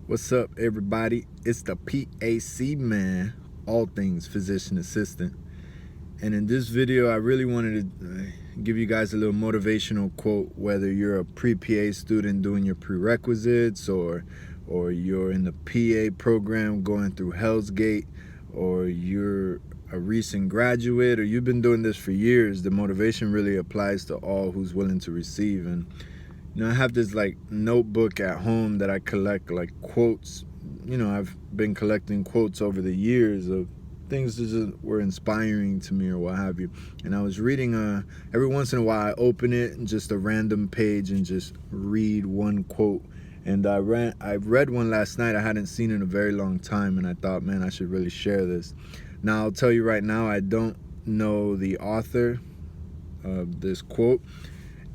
What's up, everybody? It's the PAC man, all things physician assistant. And in this video, I really wanted to give you guys a little motivational quote, whether you're a pre-PA student doing your prerequisites or you're in the PA program going through Hell's Gate, or you're a recent graduate, or you've been doing this for years. The motivation really applies to all who's willing to receive. And I have this notebook at home that I collect quotes. I've been collecting quotes over the years of things that just were inspiring to me or what have you. And I was reading, every once in a while I open it and just a random page and just read one quote. And I read one last night I hadn't seen in a very long time, and I thought, man, I should really share this. Now, I'll tell you right now, I don't know the author of this quote.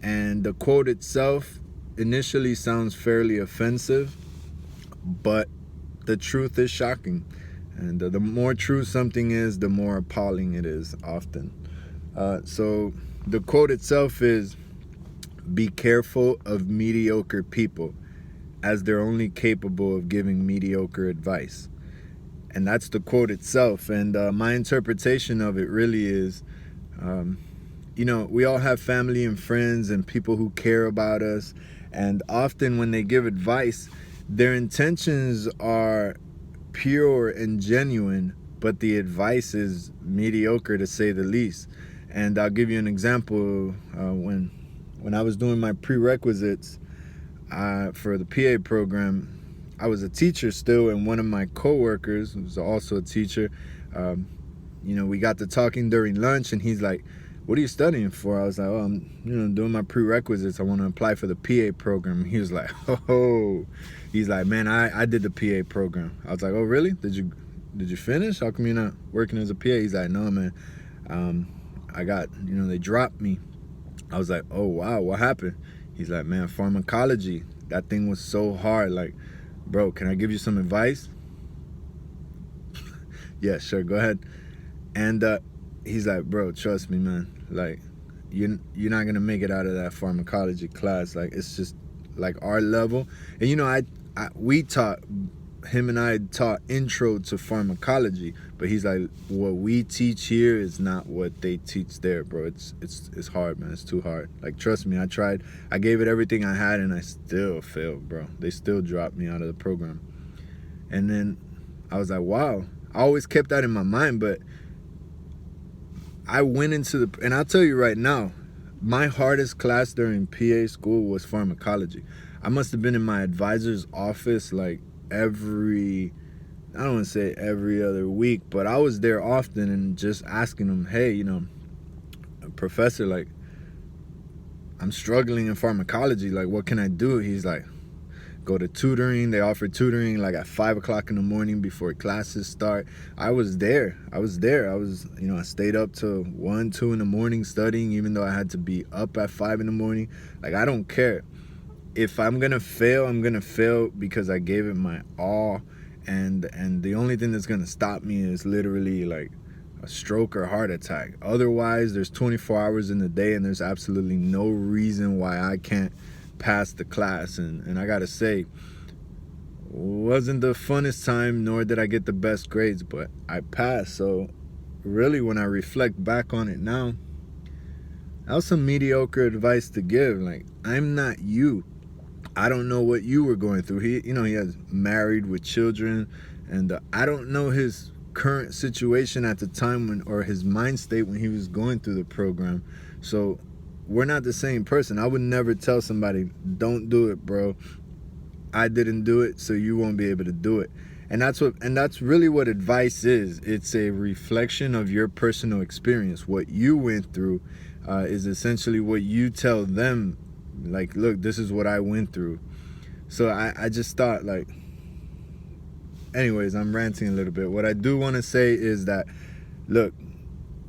And the quote itself initially sounds fairly offensive, but the truth is shocking. And the more true something is, the more appalling it is often. So the quote itself is, "Be careful of mediocre people, as they're only capable of giving mediocre advice." And that's the quote itself. And my interpretation of it really is, we all have family and friends and people who care about us. And often when they give advice, their intentions are pure and genuine, but the advice is mediocre, to say the least. And I'll give you an example. When I was doing my prerequisites for the PA program, I was a teacher still, and one of my coworkers, who was also a teacher, we got to talking during lunch, and he's like, "What are you studying for?" I was like, "Oh, I'm doing my prerequisites. I want to apply for the PA program." He was like, "Oh," he's like, "Man, I did the PA program." I was like, "Oh, really? Did you finish? How come you're not working as a PA?" He's like, "No, man. I got, they dropped me." I was like, "Oh, wow, what happened?" He's like, "Man, pharmacology. That thing was so hard. Like, bro, can I give you some advice?" "Yeah, sure, go ahead." And he's like, "Bro, trust me, man. Like, you're not gonna make it out of that pharmacology class. Like, it's just like our level." And him and I taught intro to pharmacology, but he's like, "What we teach here is not what they teach there, bro. It's hard, man. It's too hard. Like, trust me, I tried. I gave it everything I had, and I still failed, bro. They still dropped me out of the program." And then I was like, wow. I always kept that in my mind, but I went into and I'll tell you right now, my hardest class during PA school was pharmacology. I must have been in my advisor's office I don't want to say every other week, but I was there often and just asking him, "Hey, professor, like, I'm struggling in pharmacology. Like, what can I do?" He's like, "Go to tutoring." They offer tutoring at 5 o'clock in the morning before classes start. I was there. I stayed up till 1, 2 in the morning studying, even though I had to be up at 5 in the morning. Like, I don't care. If I'm gonna fail, I'm gonna fail because I gave it my all. And the only thing that's gonna stop me is literally like a stroke or heart attack. Otherwise, there's 24 hours in the day, and there's absolutely no reason why I can't pass the class. And I gotta say, wasn't the funnest time, nor did I get the best grades, but I passed. So really, when I reflect back on it now, that was some mediocre advice to give. Like, I'm not you. I don't know what you were going through. He has married with children, and I don't know his current situation at the time or his mind state when he was going through the program. So we're not the same person. I would never tell somebody, "Don't do it, bro. I didn't do it, so you won't be able to do it." And that's really what advice is. It's a reflection of your personal experience. What you went through is essentially what you tell them. Like, "Look, this is what I went through." So I just thought, anyways, I'm ranting a little bit. What I do want to say is that, look,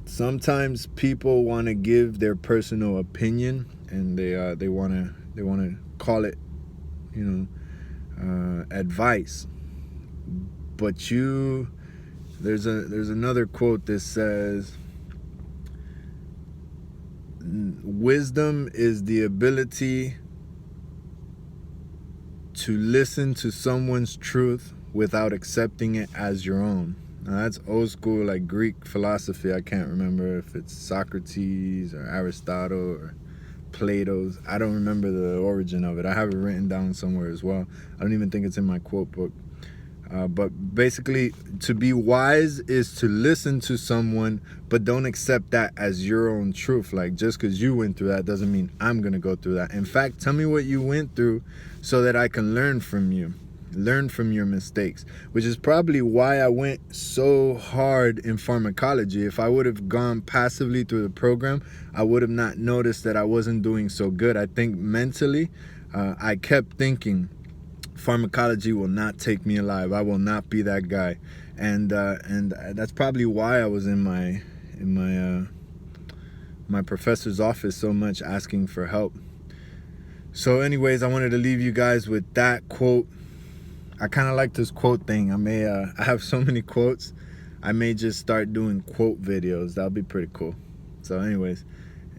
sometimes people want to give their personal opinion, and they want to call it, advice. But there's another quote that says, "Wisdom is the ability to listen to someone's truth without accepting it as your own. Now that's old school, like Greek philosophy. I can't remember if it's Socrates or Aristotle or Plato's. I don't remember the origin of it. I have it written down somewhere as well. I don't even think it's in my quote book. But basically, to be wise is to listen to someone, but don't accept that as your own truth. Like, just because you went through that doesn't mean I'm going to go through that. In fact, tell me what you went through so that I can learn from you. Learn from your mistakes, which is probably why I went so hard in pharmacology. If I would have gone passively through the program, I would have not noticed that I wasn't doing so good. I think mentally, I kept thinking, pharmacology will not take me alive. I will not be that guy, and that's probably why I was in my professor's office so much, asking for help. So, anyways, I wanted to leave you guys with that quote. I kind of like this quote thing. I have so many quotes. I may just start doing quote videos. That'll be pretty cool. So, anyways,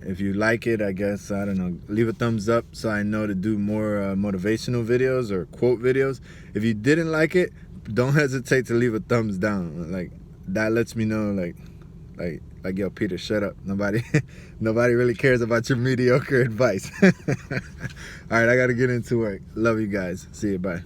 if you like it, I guess, I don't know, leave a thumbs up so I know to do more motivational videos or quote videos. If you didn't like it, don't hesitate to leave a thumbs down. Like, that lets me know, like, yo, Peter, shut up. Nobody really cares about your mediocre advice. All right, I got to get into work. Love you guys. See you. Bye.